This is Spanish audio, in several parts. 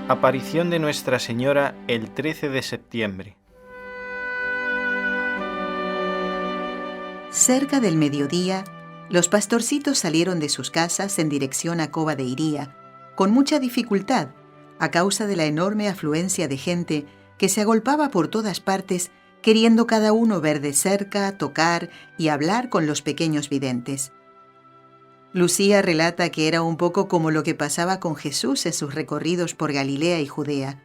Aparición de Nuestra Señora el 13 de septiembre. Cerca del mediodía, los pastorcitos salieron de sus casas en dirección a Cova de Iría, con mucha dificultad, a causa de la enorme afluencia de gente que se agolpaba por todas partes, queriendo cada uno ver de cerca, tocar y hablar con los pequeños videntes. Lucía relata que era un poco como lo que pasaba con Jesús en sus recorridos por Galilea y Judea.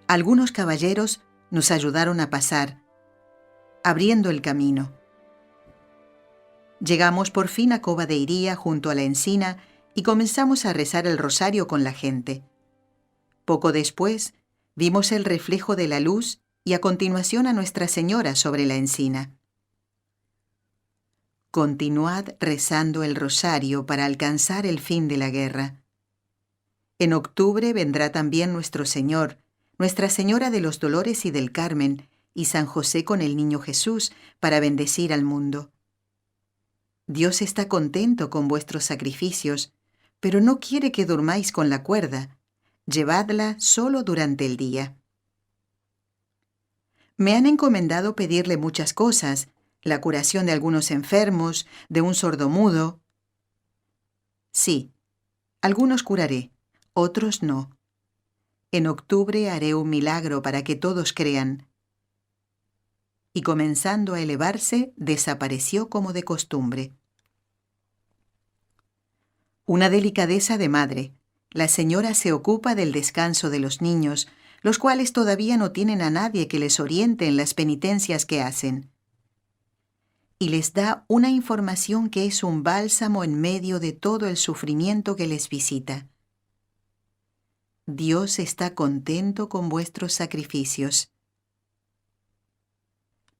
Algunos caballeros nos ayudaron a pasar, abriendo el camino. Llegamos por fin a Cova de Iría junto a la encina y comenzamos a rezar el rosario con la gente. Poco después, vimos el reflejo de la luz y a continuación a Nuestra Señora sobre la encina. Continuad rezando el rosario para alcanzar el fin de la guerra. En octubre vendrá también nuestro Señor, Nuestra Señora de los Dolores y del Carmen, y San José con el Niño Jesús para bendecir al mundo. Dios está contento con vuestros sacrificios, pero no quiere que durmáis con la cuerda. Llevadla solo durante el día. Me han encomendado pedirle muchas cosas, la curación de algunos enfermos, de un sordomudo. Sí, algunos curaré, otros no. En octubre haré un milagro para que todos crean. Y comenzando a elevarse, desapareció como de costumbre. Una delicadeza de madre. La señora se ocupa del descanso de los niños, los cuales todavía no tienen a nadie que les oriente en las penitencias que hacen. Y les da una información que es un bálsamo en medio de todo el sufrimiento que les visita. Dios está contento con vuestros sacrificios.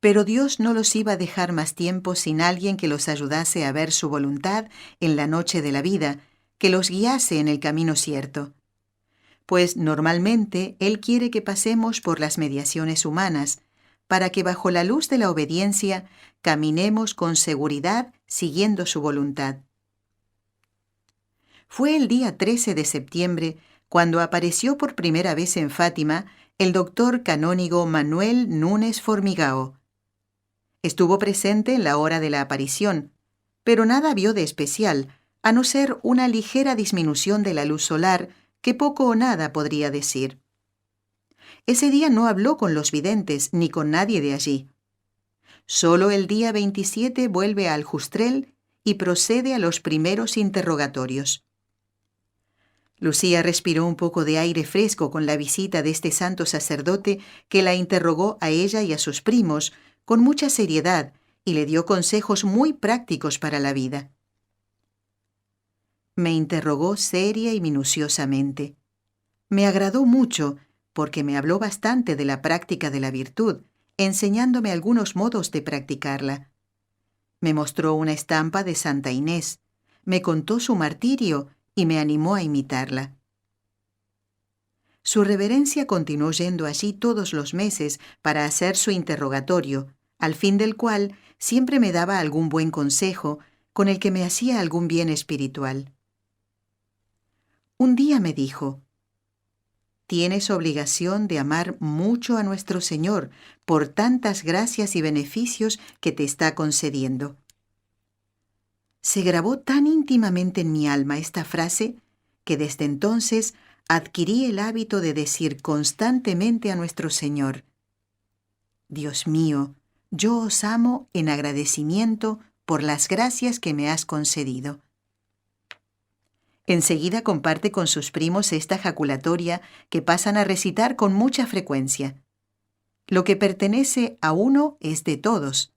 Pero Dios no los iba a dejar más tiempo sin alguien que los ayudase a ver su voluntad en la noche de la vida, que los guiase en el camino cierto. Pues normalmente Él quiere que pasemos por las mediaciones humanas, para que bajo la luz de la obediencia caminemos con seguridad siguiendo su voluntad. Fue el día 13 de septiembre cuando apareció por primera vez en Fátima el doctor canónigo Manuel Núñez Formigao. Estuvo presente en la hora de la aparición, pero nada vio de especial, a no ser una ligera disminución de la luz solar que poco o nada podría decir. Ese día no habló con los videntes ni con nadie de allí. Solo el día 27 vuelve a Aljustrel y procede a los primeros interrogatorios. Lucía respiró un poco de aire fresco con la visita de este santo sacerdote que la interrogó a ella y a sus primos con mucha seriedad y le dio consejos muy prácticos para la vida. Me interrogó seria y minuciosamente. Me agradó mucho porque me habló bastante de la práctica de la virtud, enseñándome algunos modos de practicarla. Me mostró una estampa de Santa Inés, me contó su martirio y me animó a imitarla. Su reverencia continuó yendo allí todos los meses para hacer su interrogatorio, al fin del cual siempre me daba algún buen consejo con el que me hacía algún bien espiritual. Un día me dijo: «Tienes obligación de amar mucho a nuestro Señor por tantas gracias y beneficios que te está concediendo». Se grabó tan íntimamente en mi alma esta frase que desde entonces adquirí el hábito de decir constantemente a nuestro Señor: «Dios mío, yo os amo en agradecimiento por las gracias que me has concedido». Enseguida comparte con sus primos esta jaculatoria que pasan a recitar con mucha frecuencia. Lo que pertenece a uno es de todos.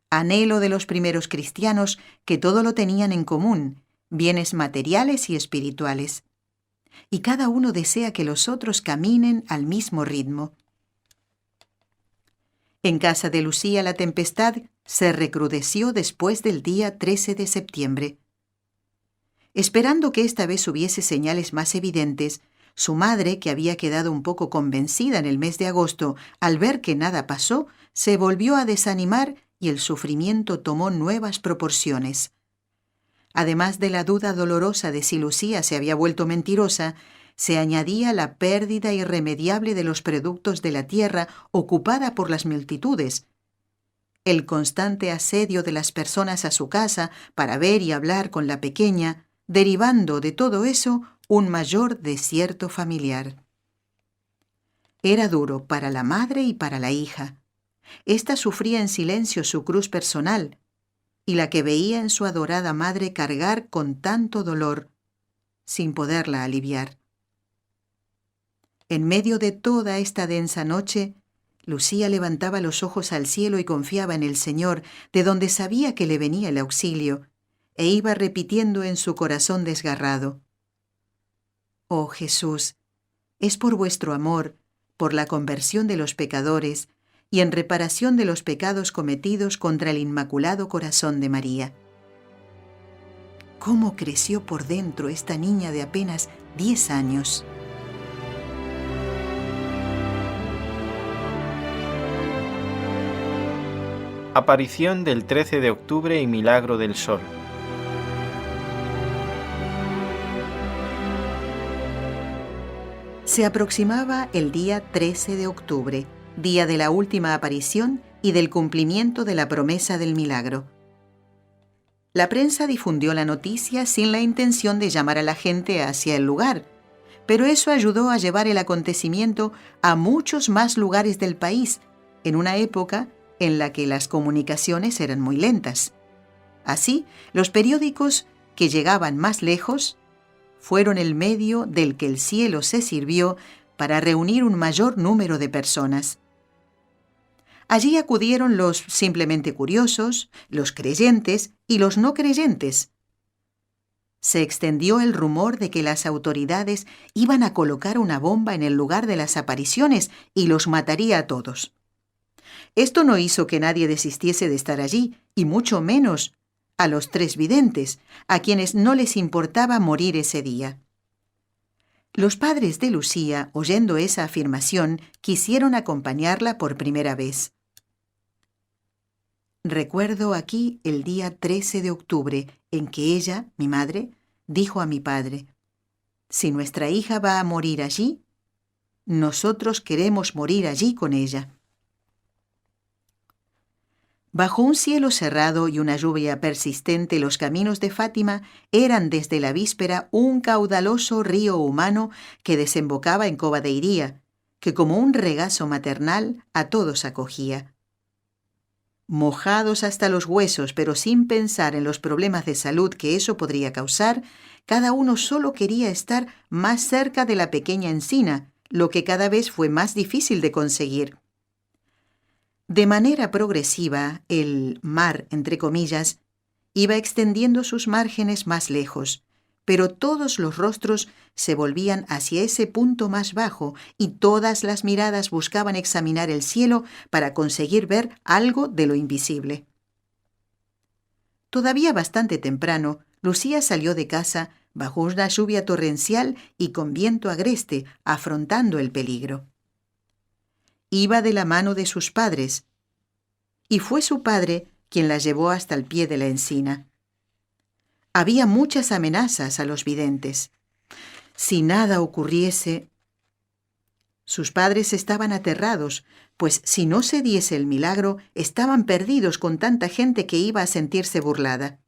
Anhelo de los primeros cristianos que todo lo tenían en común, bienes materiales y espirituales. Y cada uno desea que los otros caminen al mismo ritmo. En casa de Lucía la tempestad se recrudeció después del día 13 de septiembre. Esperando que esta vez hubiese señales más evidentes, su madre, que había quedado un poco convencida en el mes de agosto al ver que nada pasó, se volvió a desanimar y el sufrimiento tomó nuevas proporciones. Además de la duda dolorosa de si Lucía se había vuelto mentirosa, se añadía la pérdida irremediable de los productos de la tierra ocupada por las multitudes, el constante asedio de las personas a su casa para ver y hablar con la pequeña, derivando de todo eso un mayor desierto familiar. Era duro para la madre y para la hija. Esta sufría en silencio su cruz personal, y la que veía en su adorada madre cargar con tanto dolor, sin poderla aliviar. En medio de toda esta densa noche, Lucía levantaba los ojos al cielo y confiaba en el Señor, de donde sabía que le venía el auxilio, e iba repitiendo en su corazón desgarrado: «Oh Jesús, es por vuestro amor, por la conversión de los pecadores y en reparación de los pecados cometidos contra el Inmaculado Corazón de María». ¿Cómo creció por dentro esta niña de apenas 10 años? Aparición del 13 de octubre y milagro del sol. Se aproximaba el día 13 de octubre, día de la última aparición y del cumplimiento de la promesa del milagro. La prensa difundió la noticia sin la intención de llamar a la gente hacia el lugar, pero eso ayudó a llevar el acontecimiento a muchos más lugares del país, en una época en la que las comunicaciones eran muy lentas. Así, los periódicos que llegaban más lejos fueron el medio del que el cielo se sirvió para reunir un mayor número de personas. Allí acudieron los simplemente curiosos, los creyentes y los no creyentes. Se extendió el rumor de que las autoridades iban a colocar una bomba en el lugar de las apariciones y los mataría a todos. Esto no hizo que nadie desistiese de estar allí, y mucho menos a los 3 videntes, a quienes no les importaba morir ese día. Los padres de Lucía, oyendo esa afirmación, quisieron acompañarla por primera vez. Recuerdo aquí el día 13 de octubre, en que ella, mi madre, dijo a mi padre: «Si nuestra hija va a morir allí, nosotros queremos morir allí con ella». Bajo un cielo cerrado y una lluvia persistente, los caminos de Fátima eran desde la víspera un caudaloso río humano que desembocaba en Cova de Iría, que como un regazo maternal a todos acogía. Mojados hasta los huesos, pero sin pensar en los problemas de salud que eso podría causar, cada uno solo quería estar más cerca de la pequeña encina, lo que cada vez fue más difícil de conseguir. De manera progresiva, el mar, entre comillas, iba extendiendo sus márgenes más lejos, pero todos los rostros se volvían hacia ese punto más bajo y todas las miradas buscaban examinar el cielo para conseguir ver algo de lo invisible. Todavía bastante temprano, Lucía salió de casa bajo una lluvia torrencial y con viento agreste, afrontando el peligro. Iba de la mano de sus padres, y fue su padre quien la llevó hasta el pie de la encina. Había muchas amenazas a los videntes. Si nada ocurriese... Sus padres estaban aterrados, pues si no se diese el milagro, estaban perdidos con tanta gente que iba a sentirse burlada.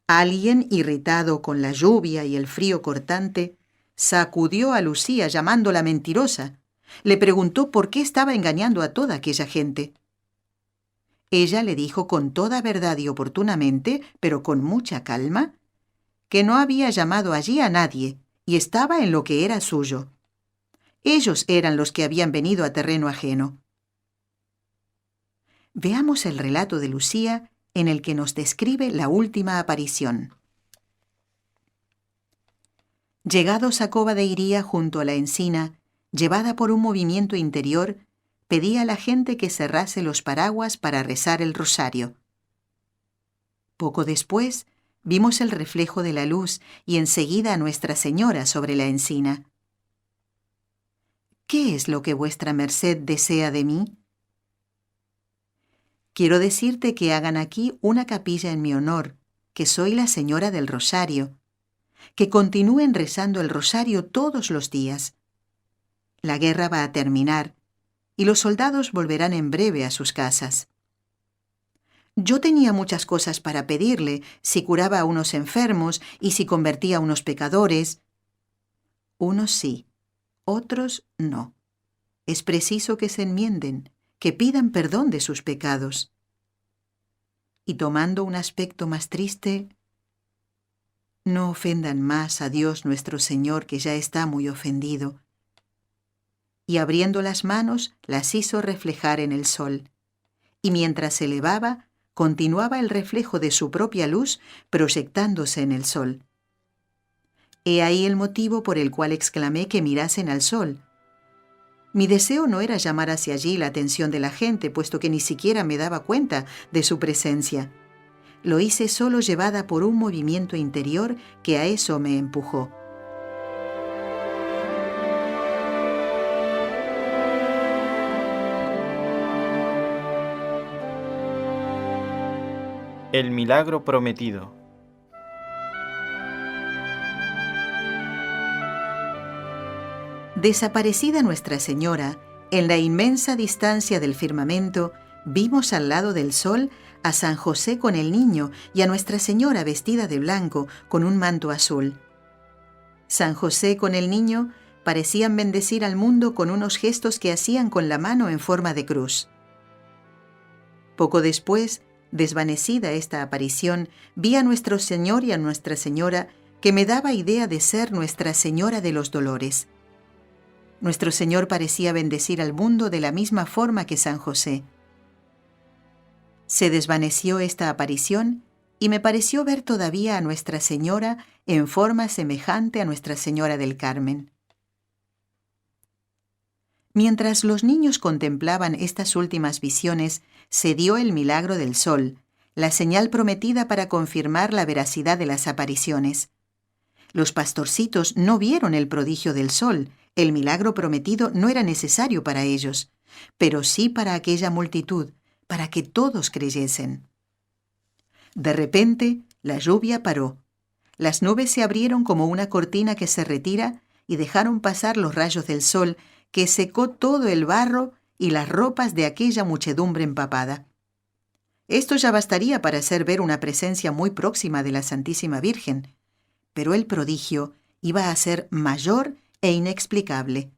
Alguien, irritado con la lluvia y el frío cortante, sacudió a Lucía llamándola mentirosa. Le preguntó por qué estaba engañando a toda aquella gente. Ella le dijo con toda verdad y oportunamente, pero con mucha calma, que no había llamado allí a nadie y estaba en lo que era suyo. Ellos eran los que habían venido a terreno ajeno. Veamos el relato de Lucía en el que nos describe la última aparición. Llegados a Cova de Iría junto a la encina, llevada por un movimiento interior, pedía a la gente que cerrase los paraguas para rezar el rosario. Poco después, vimos el reflejo de la luz y enseguida a Nuestra Señora sobre la encina. ¿Qué es lo que vuestra merced desea de mí? Quiero decirte que hagan aquí una capilla en mi honor, que soy la Señora del Rosario. que continúen rezando el rosario todos los días. La guerra va a terminar y los soldados volverán en breve a sus casas. Yo tenía muchas cosas para pedirle, si curaba a unos enfermos y si convertía a unos pecadores. Unos sí, otros no. Es preciso que se enmienden, que pidan perdón de sus pecados. Y tomando un aspecto más triste, no ofendan más a Dios nuestro Señor, que ya está muy ofendido. Y abriendo las manos, las hizo reflejar en el sol. Y mientras se elevaba, continuaba el reflejo de su propia luz proyectándose en el sol. He ahí el motivo por el cual exclamé que mirasen al sol. Mi deseo no era llamar hacia allí la atención de la gente, puesto que ni siquiera me daba cuenta de su presencia. Lo hice solo llevada por un movimiento interior que a eso me empujó. El milagro prometido. Desaparecida Nuestra Señora, en la inmensa distancia del firmamento, vimos al lado del sol a San José con el niño y a Nuestra Señora vestida de blanco con un manto azul. San José con el niño parecían bendecir al mundo con unos gestos que hacían con la mano en forma de cruz. Poco después, desvanecida esta aparición, vi a nuestro Señor y a Nuestra Señora, que me daba idea de ser Nuestra Señora de los Dolores. Nuestro Señor parecía bendecir al mundo de la misma forma que San José. Se desvaneció esta aparición y me pareció ver todavía a Nuestra Señora en forma semejante a Nuestra Señora del Carmen. Mientras los niños contemplaban estas últimas visiones, se dio el milagro del sol, la señal prometida para confirmar la veracidad de las apariciones. Los pastorcitos no vieron el prodigio del sol, el milagro prometido no era necesario para ellos, pero sí para aquella multitud, para que todos creyesen. De repente, la lluvia paró. Las nubes se abrieron como una cortina que se retira y dejaron pasar los rayos del sol, que secó todo el barro y las ropas de aquella muchedumbre empapada. Esto ya bastaría para hacer ver una presencia muy próxima de la Santísima Virgen, pero el prodigio iba a ser mayor e inexplicable.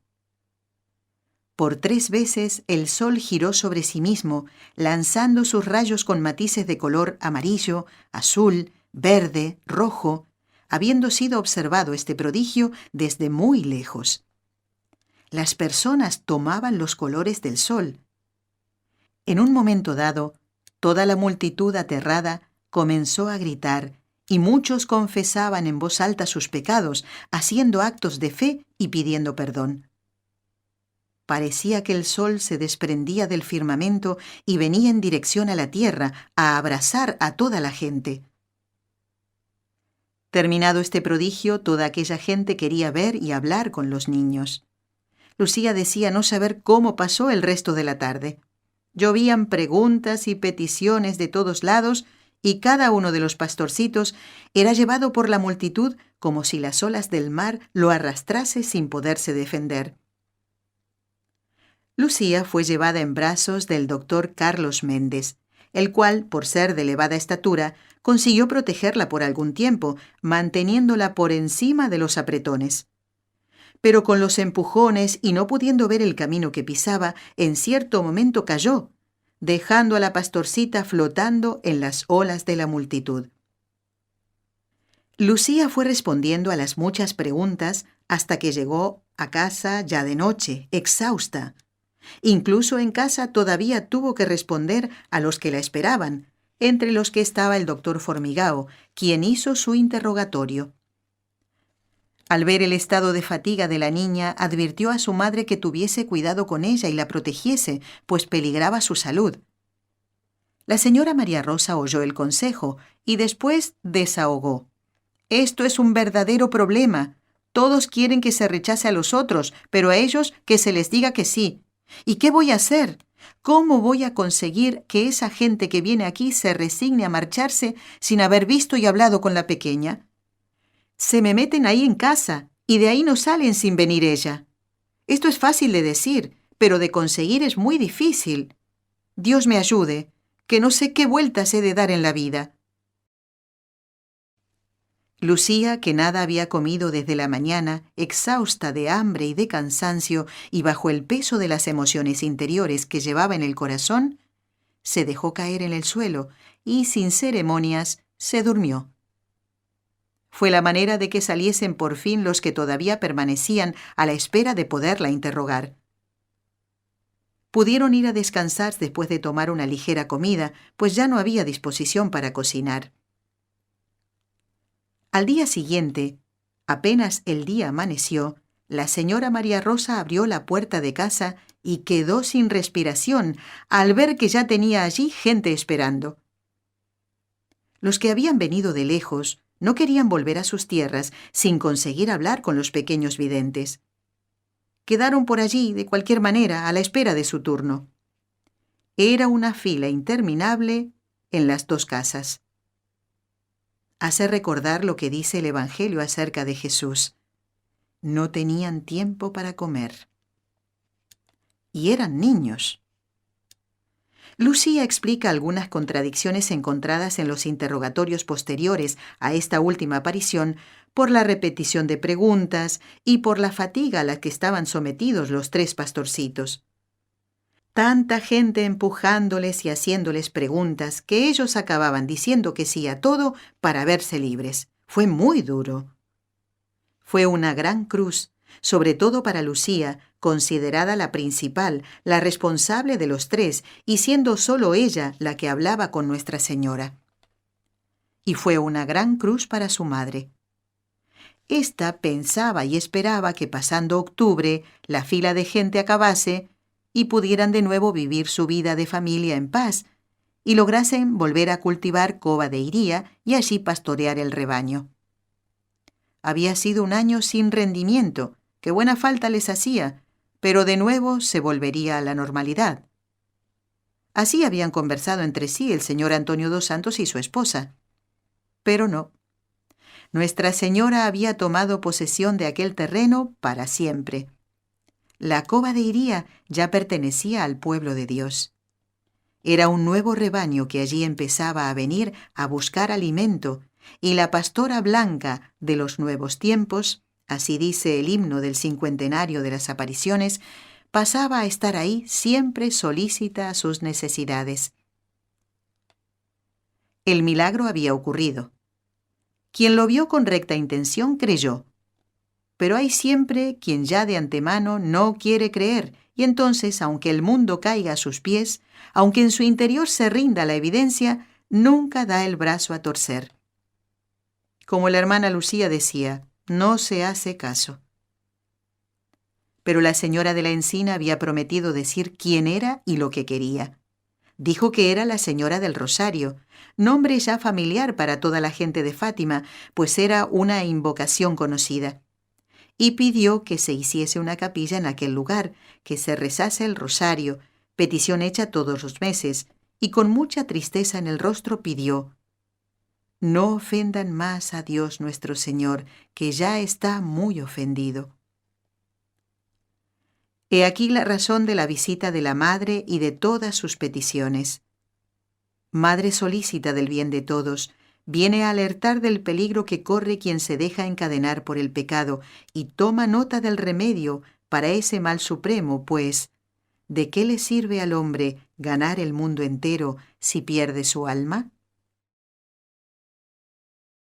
Por 3 veces el sol giró sobre sí mismo, lanzando sus rayos con matices de color amarillo, azul, verde, rojo, habiendo sido observado este prodigio desde muy lejos. Las personas tomaban los colores del sol. En un momento dado, toda la multitud aterrada comenzó a gritar, y muchos confesaban en voz alta sus pecados, haciendo actos de fe y pidiendo perdón. Parecía que el sol se desprendía del firmamento y venía en dirección a la tierra, a abrazar a toda la gente. Terminado este prodigio, toda aquella gente quería ver y hablar con los niños. Lucía decía no saber cómo pasó el resto de la tarde. Llovían preguntas y peticiones de todos lados, y cada uno de los pastorcitos era llevado por la multitud como si las olas del mar lo arrastrase sin poderse defender. Lucía fue llevada en brazos del doctor Carlos Méndez, el cual, por ser de elevada estatura, consiguió protegerla por algún tiempo, manteniéndola por encima de los apretones. Pero con los empujones y no pudiendo ver el camino que pisaba, en cierto momento cayó, dejando a la pastorcita flotando en las olas de la multitud. Lucía fue respondiendo a las muchas preguntas hasta que llegó a casa ya de noche, exhausta. Incluso en casa todavía tuvo que responder a los que la esperaban, entre los que estaba el doctor Formigao, quien hizo su interrogatorio. Al ver el estado de fatiga de la niña, advirtió a su madre que tuviese cuidado con ella y la protegiese, pues peligraba su salud. La señora María Rosa oyó el consejo y después desahogó. «Esto es un verdadero problema. Todos quieren que se rechace a los otros, pero a ellos que se les diga que sí. ¿Y qué voy a hacer? ¿Cómo voy a conseguir que esa gente que viene aquí se resigne a marcharse sin haber visto y hablado con la pequeña? Se me meten ahí en casa y de ahí no salen sin venir ella. Esto es fácil de decir, pero de conseguir es muy difícil. Dios me ayude, que no sé qué vueltas he de dar en la vida. Lucía, que nada había comido desde la mañana, exhausta de hambre y de cansancio y bajo el peso de las emociones interiores que llevaba en el corazón, se dejó caer en el suelo y, sin ceremonias, se durmió. Fue la manera de que saliesen por fin los que todavía permanecían a la espera de poderla interrogar. Pudieron ir a descansar después de tomar una ligera comida, pues ya no había disposición para cocinar. Al día siguiente, apenas el día amaneció, la señora María Rosa abrió la puerta de casa y quedó sin respiración al ver que ya tenía allí gente esperando. Los que habían venido de lejos no querían volver a sus tierras sin conseguir hablar con los pequeños videntes. Quedaron por allí, de cualquier manera, a la espera de su turno. Era una fila interminable en las dos casas. Hace recordar lo que dice el Evangelio acerca de Jesús. No tenían tiempo para comer. Y eran niños. Lucía explica algunas contradicciones encontradas en los interrogatorios posteriores a esta última aparición por la repetición de preguntas y por la fatiga a la que estaban sometidos los tres pastorcitos. Tanta gente empujándoles y haciéndoles preguntas que ellos acababan diciendo que sí a todo para verse libres. Fue muy duro. Fue una gran cruz, sobre todo para Lucía, considerada la principal, la responsable de los tres, y siendo solo ella la que hablaba con Nuestra Señora. Y fue una gran cruz para su madre. Esta pensaba y esperaba que pasando octubre la fila de gente acabase y pudieran de nuevo vivir su vida de familia en paz, y lograsen volver a cultivar Cova de Iría y allí pastorear el rebaño. Había sido un año sin rendimiento, que buena falta les hacía, pero de nuevo se volvería a la normalidad. Así habían conversado entre sí el señor Antonio dos Santos y su esposa. Pero no. Nuestra Señora había tomado posesión de aquel terreno para siempre. La Cova de Iría ya pertenecía al pueblo de Dios. Era un nuevo rebaño que allí empezaba a venir a buscar alimento, y la pastora blanca de los nuevos tiempos, así dice el himno del cincuentenario de las apariciones, pasaba a estar ahí siempre solícita a sus necesidades. El milagro había ocurrido. Quien lo vio con recta intención creyó. Pero hay siempre quien ya de antemano no quiere creer, y entonces, aunque el mundo caiga a sus pies, aunque en su interior se rinda la evidencia, nunca da el brazo a torcer. Como la hermana Lucía decía, no se hace caso. Pero la señora de la Encina había prometido decir quién era y lo que quería. Dijo que era la señora del Rosario, nombre ya familiar para toda la gente de Fátima, pues era una invocación conocida. Y pidió que se hiciese una capilla en aquel lugar, que se rezase el rosario, petición hecha todos los meses, y con mucha tristeza en el rostro pidió: no ofendan más a Dios nuestro Señor, que ya está muy ofendido. He aquí la razón de la visita de la Madre y de todas sus peticiones. Madre solícita del bien de todos, viene a alertar del peligro que corre quien se deja encadenar por el pecado y toma nota del remedio para ese mal supremo, pues, ¿de qué le sirve al hombre ganar el mundo entero si pierde su alma?